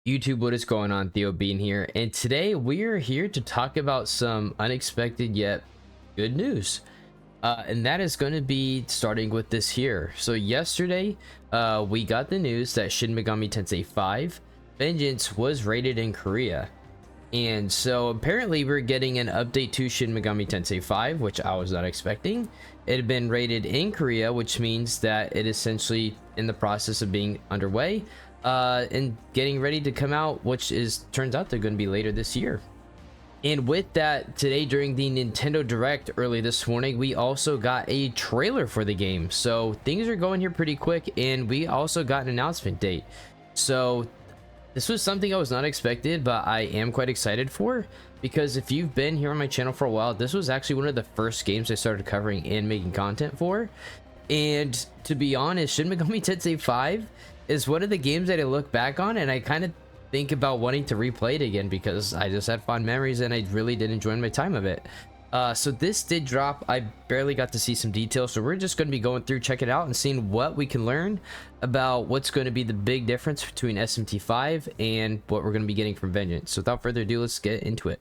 YouTube, what is going on? Theo Bean here, and today we are here to talk about some unexpected yet good news, and that is going to be starting with this here. So yesterday we got the news that Shin Megami Tensei V Vengeance was rated in Korea, and so apparently we're getting an update to Shin Megami Tensei V, which I was not expecting. It had been rated in Korea, which means that it is essentially in the process of being underway and getting ready to come out, which turns out they're going to be later this year. And with that, today during the Nintendo Direct early this morning, we also got a trailer for the game. So things are going here pretty quick, and we also got an announcement date. So this was something I was not expected, but I am quite excited for, because if you've been here on my channel for a while, this was actually one of the first games I started covering and making content for. And to be honest, Shin Megami Tensei V is one of the games that I look back on and I kind of think about wanting to replay it again, because I just had fond memories and I really did enjoy my time of it. So this did drop. I barely got to see some details, so we're just going to be going through, check it out, and seeing what we can learn about what's going to be the big difference between SMT V and what we're going to be getting from Vengeance. So without further ado, let's get into it.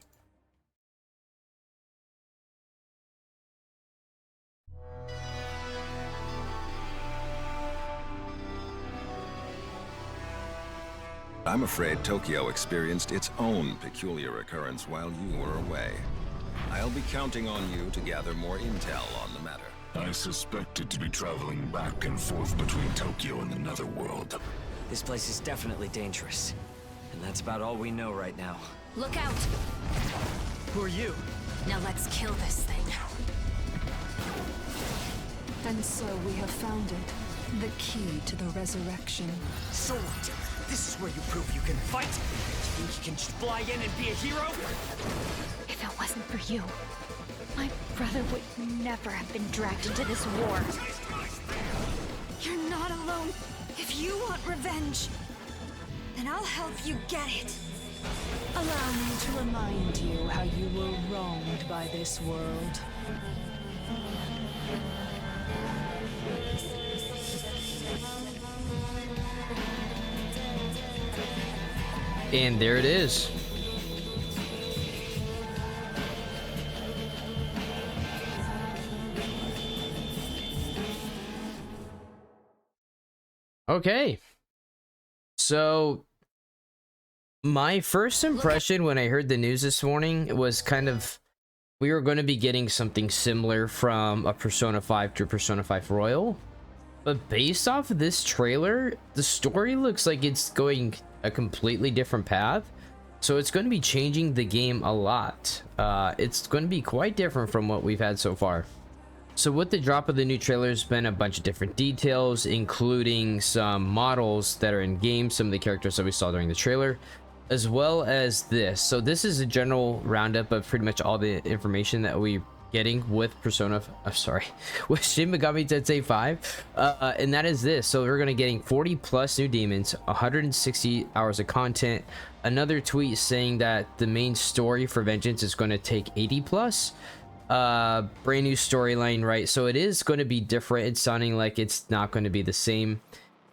I'm afraid Tokyo experienced its own peculiar occurrence while you were away. I'll be counting on you to gather more intel on the matter. I suspected to be traveling back and forth between Tokyo and the Netherworld. This place is definitely dangerous. And that's about all we know right now. Look out! Who are you? Now let's kill this thing. And so we have found it. The key to the resurrection. So what? This is where you prove you can fight? You think you can just fly in and be a hero? If it wasn't for you, my brother would never have been dragged into this war. You're not alone. If you want revenge, then I'll help you get it. Allow me to remind you how you were wronged by this world. And there it is. Okay. So my first impression when I heard the news this morning was kind of, we were going to be getting something similar from a Persona 5 to Persona 5 Royal. But based off of this trailer, the story looks like it's going a completely different path. So it's going to be changing the game a lot. It's going to be quite different from what we've had so far. So with the drop of the new trailer, there's been a bunch of different details, including some models that are in game, some of the characters that we saw during the trailer, as well as this. So this is a general roundup of pretty much all the information that we getting with with Shin Megami Tensei V, and that is this. So we're gonna getting 40 plus new demons, 160 hours of content. Another tweet saying that the main story for Vengeance is going to take 80 plus. Brand new storyline, right? So it is going to be different. It's sounding like it's not going to be the same.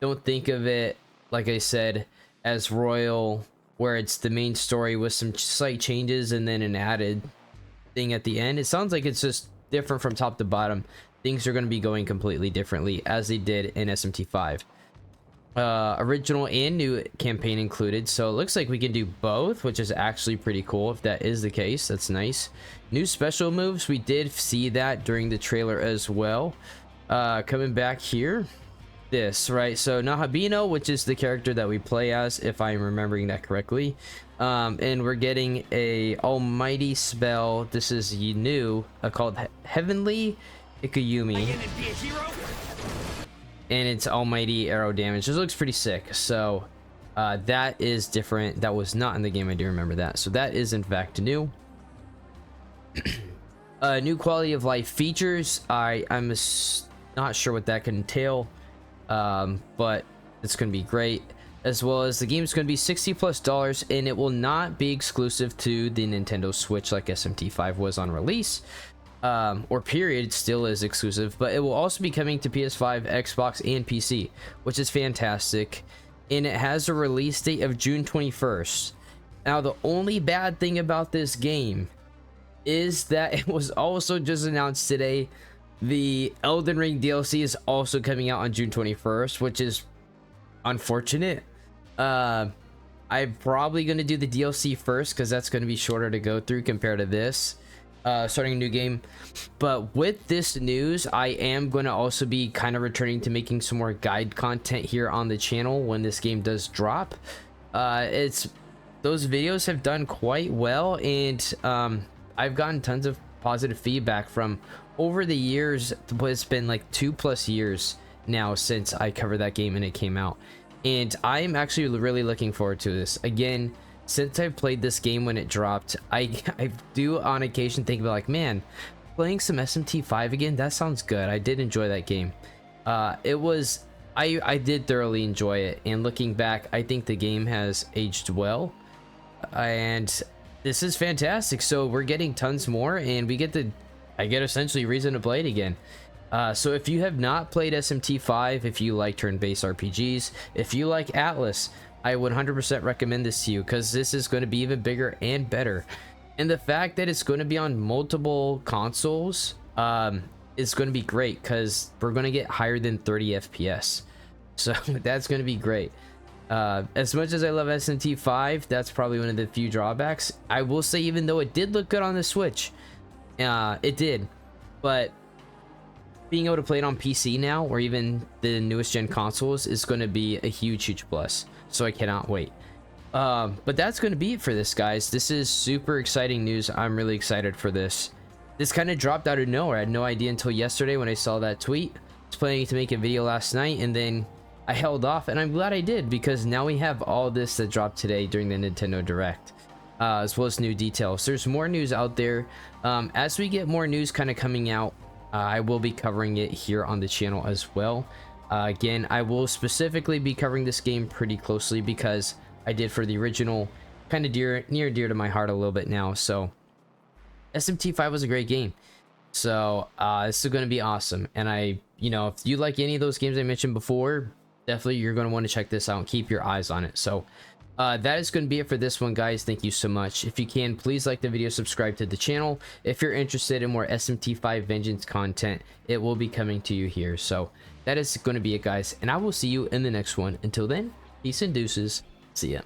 Don't think of it, like I said, as Royal, where it's the main story with some slight changes and then an added thing at the end. It sounds like it's just different from top to bottom. Things are going to be going completely differently, as they did in SMT V. Original and new campaign included, so it looks like we can do both, which is actually pretty cool. If that is the case, that's nice. New special moves, we did see that during the trailer as well. Coming back here, this, right? So Nahobino, which is the character that we play as, if I'm remembering that correctly. And we're getting a almighty spell. This is new, called Heavenly Ikayumi, and it's almighty arrow damage. This looks pretty sick. So that is different. That was not in the game. I do remember that. So that is in fact new. New quality of life features. I'm not sure what that can entail, but it's gonna be great. As well as the game is going to be $60+ and it will not be exclusive to the Nintendo Switch like SMT V was on release, or period. It still is exclusive, but it will also be coming to PS5, Xbox, and PC, which is fantastic. and it has a release date of June 21st. Now, the only bad thing about this game is that it was also just announced today the Elden Ring DLC is also coming out on June 21st, which is unfortunate. I'm probably going to do the DLC first because that's going to be shorter to go through compared to this starting a new game. But with this news, I am going to also be kind of returning to making some more guide content here on the channel when this game does drop. Those videos have done quite well, and I've gotten tons of positive feedback from over the years. It's been like 2+ years now since I covered that game and it came out, and I'm actually really looking forward to this. Again, since I played this game when it dropped, I do on occasion think about like, man, playing some SMT 5 again, that sounds good. I did enjoy that game. I did thoroughly enjoy it, and looking back, I think the game has aged well, and this is fantastic. So we're getting tons more, and I get essentially reason to play it again. So if you have not played SMT 5, if you like turn-based RPGs, if you like Atlus, I would 100% recommend this to you, because this is going to be even bigger and better. And the fact that it's going to be on multiple consoles is going to be great, because we're going to get higher than 30 FPS. So that's going to be great. As much as I love SMT 5, that's probably one of the few drawbacks. I will say, even though it did look good on the Switch, it did, but being able to play it on PC now, or even the newest gen consoles, is going to be a huge plus. So I cannot wait. But that's going to be it for this, guys. This is super exciting news. I'm really excited for this. This kind of dropped out of nowhere. I had no idea until yesterday when I saw that tweet. I was planning to make a video last night, and then I held off, and I'm glad I did, because now we have all this that dropped today during the Nintendo Direct, as well as new details. There's more news out there. As we get more news kind of coming out, I will be covering it here on the channel as well. Again, I will specifically be covering this game pretty closely, because I did for the original, kind of near and dear to my heart a little bit now. So SMT 5 was a great game. So this is going to be awesome. And if you like any of those games I mentioned before, definitely you're going to want to check this out and keep your eyes on it. So that is going to be it for this one, guys. Thank you so much. If you can, please like the video, subscribe to the channel. If you're interested in more SMT 5 Vengeance content, it will be coming to you here. So that is going to be it, guys, and I will see you in the next one. Until then, peace and deuces. See ya.